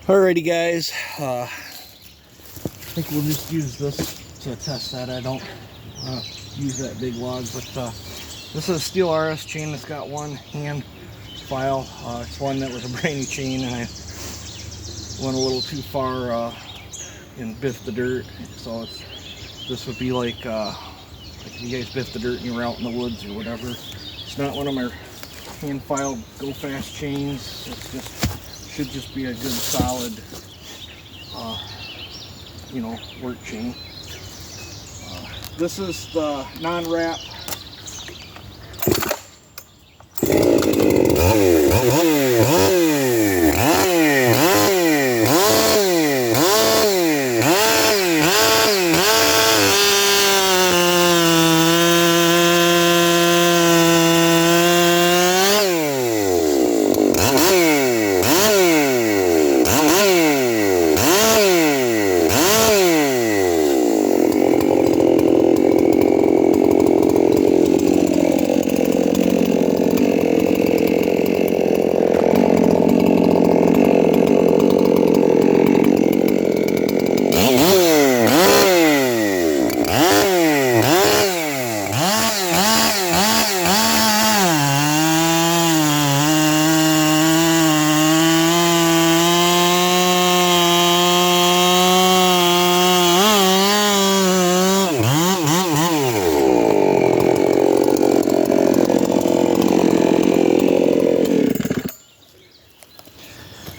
Alrighty guys, I think we'll just use this to test that. I don't use that big log, but this is a steel RS chain that's got one hand file. It's one that was a brand-new chain, and I went a little too far and biffed the dirt. So this would be like if you guys biffed the dirt and you were out in the woods or whatever. It's not one of my hand filed go fast chains. It's just should just be a good solid work chain. This is the non-wrap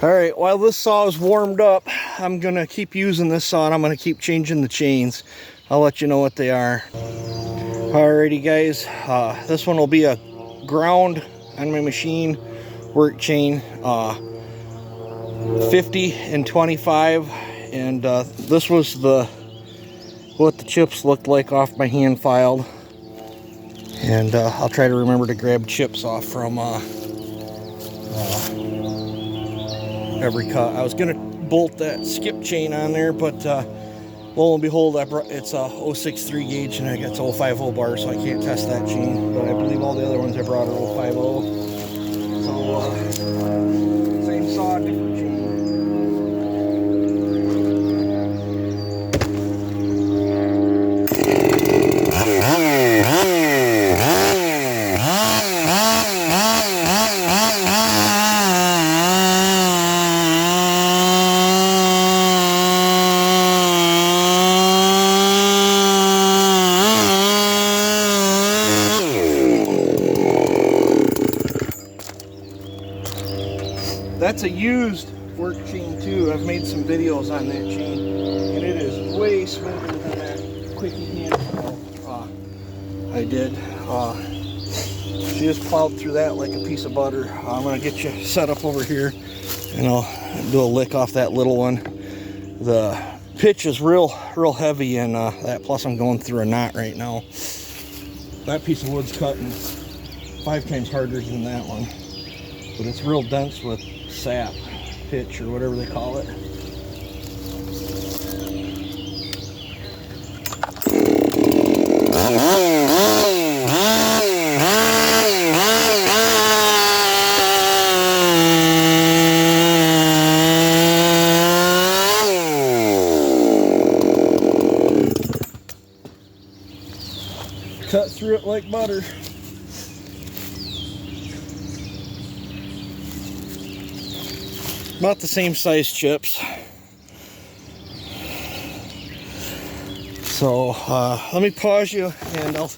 Alright, while this saw is warmed up, I'm going to keep using this saw and I'm going to keep changing the chains. I'll let you know what they are. Alrighty guys, this one will be a ground on my machine work chain, 50 and 25, and this was what the chips looked like off my hand filed. And I'll try to remember to grab chips off from every cut. I was gonna bolt that skip chain on there, but lo and behold, it's a 063 gauge and I got 050 bar, so I can't test that chain. But I believe all the other ones I brought are 050. So same saw, different chain. That's a used work chain too. I've made some videos on that chain, and it is way smoother than that quickie hand I did. She just plowed through that like a piece of butter. I'm gonna get you set up over here, and I'll do a lick off that little one. The pitch is real heavy, and that plus I'm going through a knot right now. That piece of wood's cutting 5 times harder than that one, but it's real dense with sap, pitch, or whatever they call it. Cut through it like butter. About the same size chips. So let me pause you, and I'll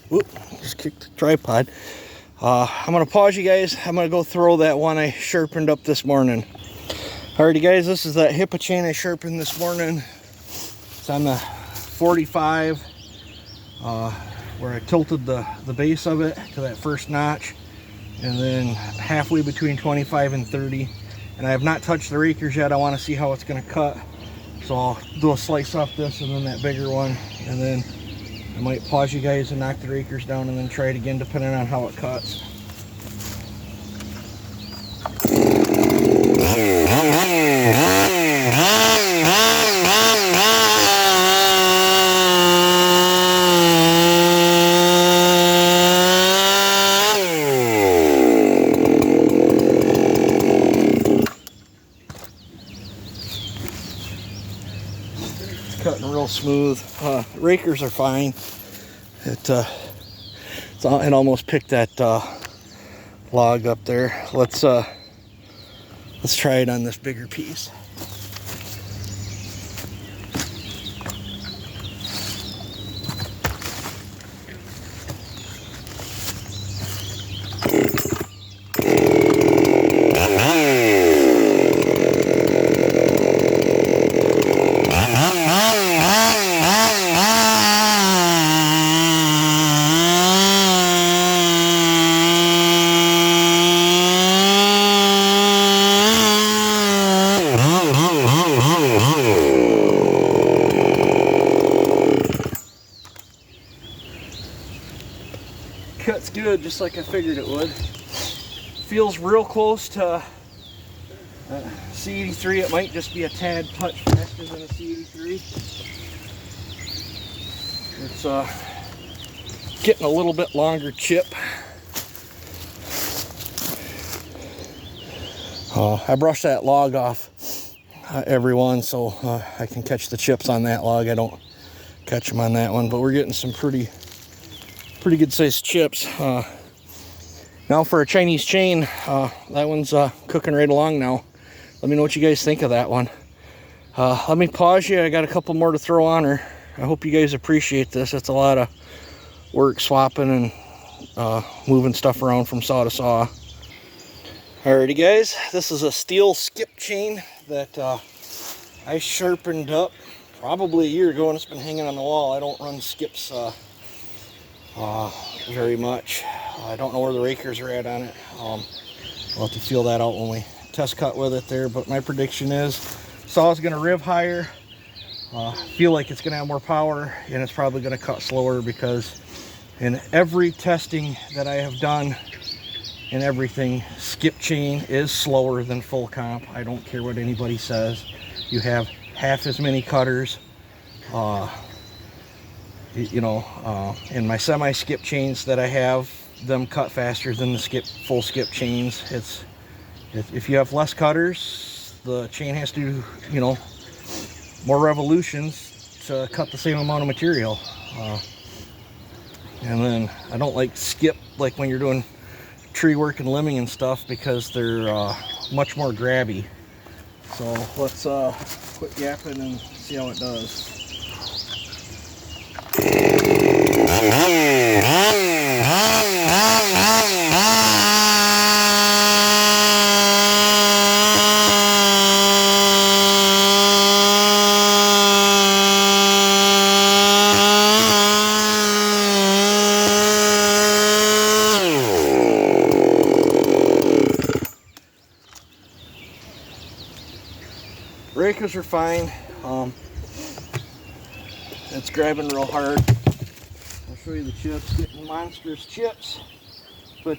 just kick the tripod. I'm gonna pause you guys. I'm gonna go throw that one I sharpened up this morning. Alrighty guys, this is that HIPA chain I sharpened this morning. It's on the 45 where I tilted the base of it to that first notch, and then halfway between 25 and 30. And I have not touched the rakers yet. I want to see how it's going to cut. So I'll do a slice off this and then that bigger one. And then I might pause you guys and knock the rakers down and then try it again depending on how it cuts. It's cutting real smooth. Rakers are fine. It almost picked that log up there. Let's try it on this bigger piece. Cuts good, just like I figured it would. Feels real close to C83. It might just be a tad touch faster than a C83. It's getting a little bit longer chip. I brush that log off every one so I can catch the chips on that log. I don't catch them on that one, but we're getting some pretty good sized chips. Now for a Chinese chain, that one's cooking right along now. Let me know what you guys think of that one. Let me pause you. I got a couple more to throw on her. I hope you guys appreciate this. It's a lot of work swapping and moving stuff around from saw to saw. Alrighty guys, this is a steel skip chain that I sharpened up probably a year ago, and it's been hanging on the wall. I don't run skips very much. I don't know where the rakers are at on it. We'll have to feel that out when we test cut with it there, but my prediction is saw is going to riv higher. Feel like it's going to have more power, and it's probably going to cut slower, because in every testing that I have done and everything, skip chain is slower than full comp. I don't care what anybody says. You have half as many cutters. In my semi skip chains that I have, them cut faster than the full skip chains. If you have less cutters, the chain has to do more revolutions to cut the same amount of material. And then I don't like skip like when you're doing tree work and limbing and stuff, because they're much more grabby. So let's quit yapping and see how it does. Rakers are fine. It's grabbing real hard. I'll show you the chips. Getting monstrous chips, but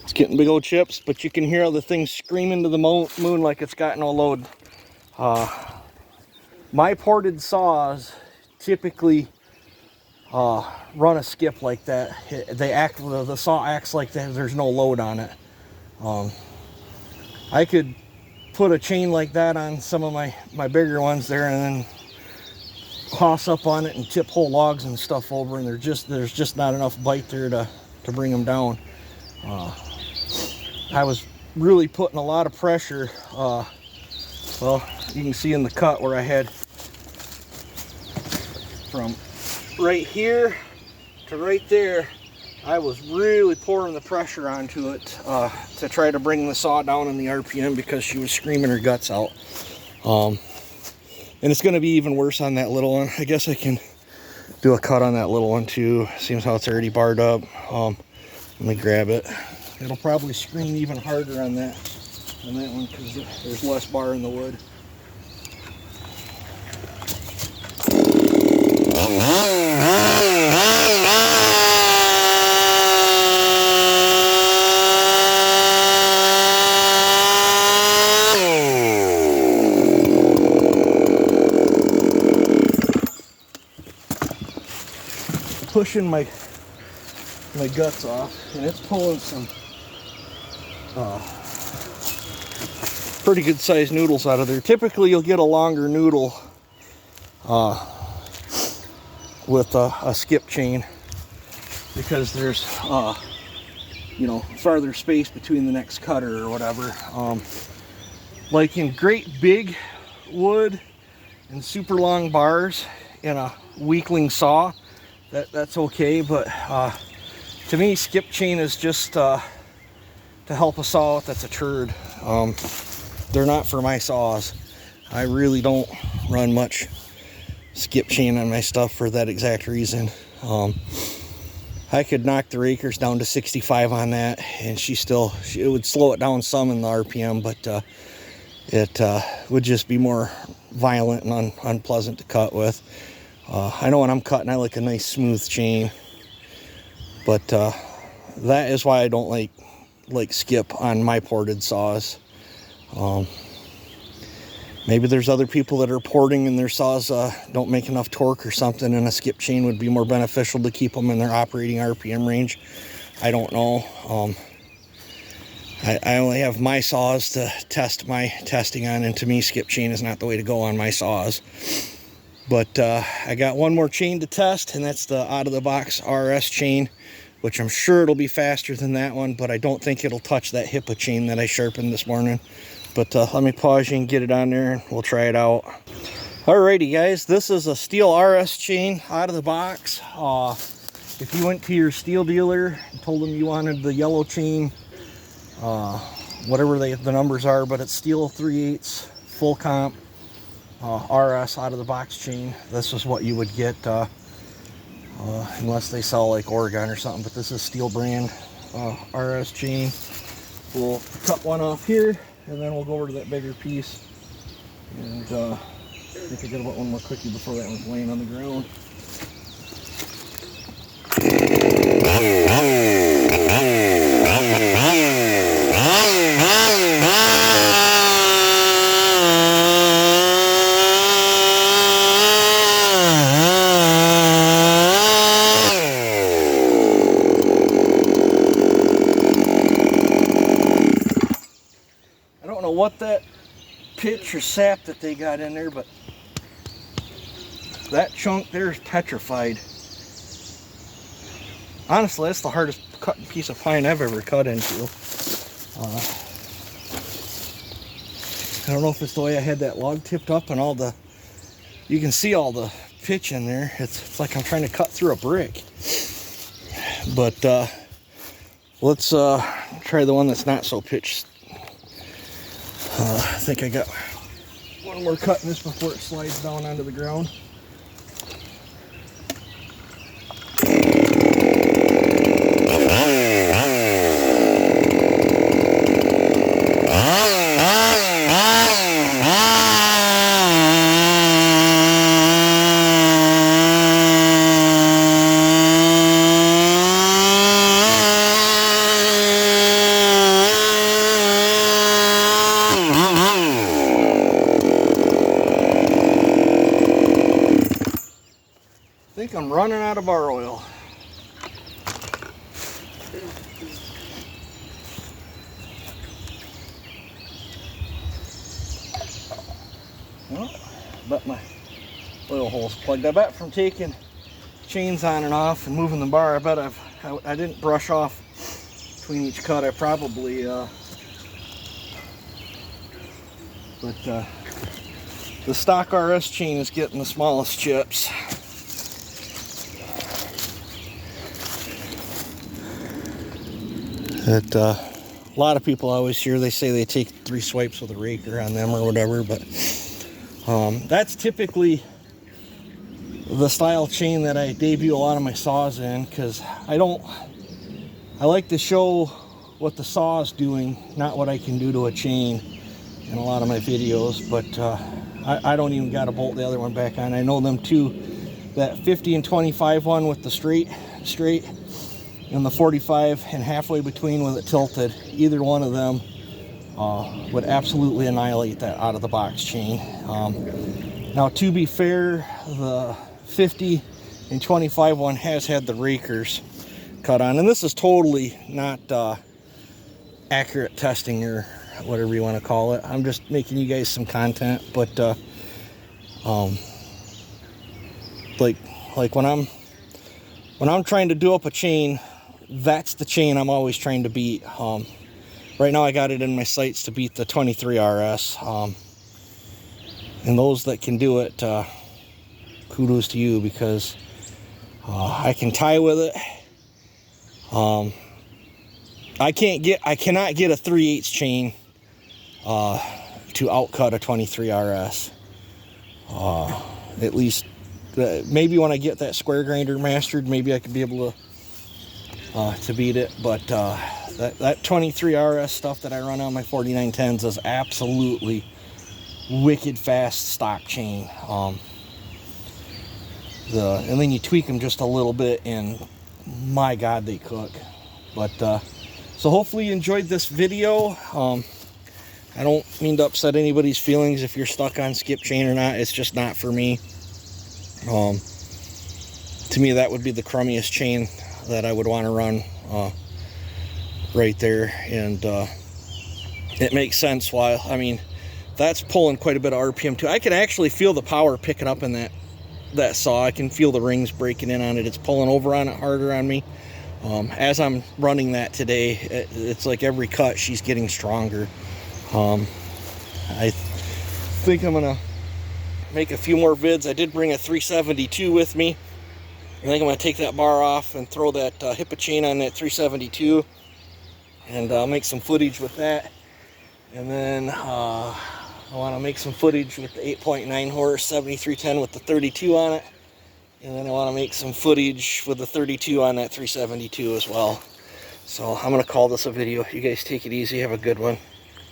it's getting big old chips. But you can hear how the thing's screaming to the moon like it's got no load. My ported saws typically run a skip like that. The saw acts like that. There's no load on it. I could put a chain like that on some of my bigger ones there, and then hoss up on it and tip whole logs and stuff over, and there's just not enough bite there to bring them down. I was really putting a lot of pressure. Well, you can see in the cut where I had from right here to right there, I was really pouring the pressure onto it to try to bring the saw down in the RPM, because she was screaming her guts out. And it's going to be even worse on that little one. I guess I can do a cut on that little one too. Seems how it's already barred up. Let me grab it. It'll probably scream even harder on that one, because there's less bar in the wood. Pushing my guts off, and it's pulling some pretty good sized noodles out of there. Typically you'll get a longer noodle with a skip chain, because there's you know, farther space between the next cutter or whatever. Like in great big wood and super long bars in a weakling saw, that's okay, but to me skip chain is just to help a saw out that's a turd. They're not for my saws. I really don't run much skip chain on my stuff for that exact reason. I could knock the rakers down to 65 on that, and it would slow it down some in the RPM, but it would just be more violent and unpleasant to cut with. I know when I'm cutting, I like a nice smooth chain, but that is why I don't like skip on my ported saws. Maybe there's other people that are porting and their saws don't make enough torque or something, and a skip chain would be more beneficial to keep them in their operating RPM range. I don't know. I only have my saws to test my testing on, and to me skip chain is not the way to go on my saws. But I got one more chain to test, and that's the out of the box RS chain, which I'm sure it'll be faster than that one, but I don't think it'll touch that HIPA chain that I sharpened this morning. But let me pause you and get it on there, and we'll try it out. Alrighty guys, this is a Stihl RS chain out of the box. If you went to your Stihl dealer and told them you wanted the yellow chain, whatever the numbers are, but it's Stihl 3/8 full comp RS out of the box chain, this is what you would get, unless they sell like Oregon or something. But this is Stihl brand RS chain. We'll cut one off here, and then we'll go over to that bigger piece. And I think I got about one more quickie before that one's laying on the ground. What that pitch or sap that they got in there, but that chunk there is petrified. Honestly, that's the hardest cutting piece of pine I've ever cut into. I don't know if it's the way I had that log tipped up and you can see all the pitch in there. It's like I'm trying to cut through a brick. But let's try the one that's not so pitched. I think I got one more cut in this before it slides down onto the ground. I think I'm running out of bar oil. Well, but my oil hole's plugged. I bet from taking chains on and off and moving the bar, I bet I didn't brush off between each cut. I probably but the stock RS chain is getting the smallest chips. A lot of people I always hear, they say they take 3 swipes with a raker on them or whatever, but that's typically the style chain that I debut a lot of my saws in, because I like to show what the saw is doing, not what I can do to a chain in a lot of my videos. But I don't even got to bolt the other one back on. I know them two, that 50 and 25 one with the straight and the 45 and halfway between with it tilted, either one of them would absolutely annihilate that out of the box chain. Now, to be fair, the 50 and 25 one has had the rakers cut on, and this is totally not accurate testing or whatever you want to call it. I'm just making you guys some content, but like when I'm trying to do up a chain, that's the chain I'm always trying to beat. Right now I got it in my sights to beat the 23 RS, and those that can do it, kudos to you, because I can tie with it. I cannot get a 3/8 chain to outcut a 23 RS. At least maybe when I get that square grinder mastered, maybe I could be able to beat it. But that 23 RS stuff that I run on my 4910s is absolutely wicked fast stock chain. And then you tweak them just a little bit, and my God, they cook. But so hopefully you enjoyed this video. I don't mean to upset anybody's feelings if you're stuck on skip chain or not. It's just not for me. To me, that would be the crummiest chain that I would want to run right there. And it makes sense why. I mean, that's pulling quite a bit of RPM too. I can actually feel the power picking up in that saw. I can feel the rings breaking in on it. It's pulling over on it harder on me. As I'm running that today, it's like every cut she's getting stronger. I think I'm gonna make a few more vids. I did bring a 372 with me. I think I'm gonna take that bar off and throw that Hippa chain on that 372, and I'll make some footage with that. And then I want to make some footage with the 8.9 horse 7310 with the 32 on it. And then I want to make some footage with the 32 on that 372 as well. So I'm going to call this a video. You guys take it easy. Have a good one.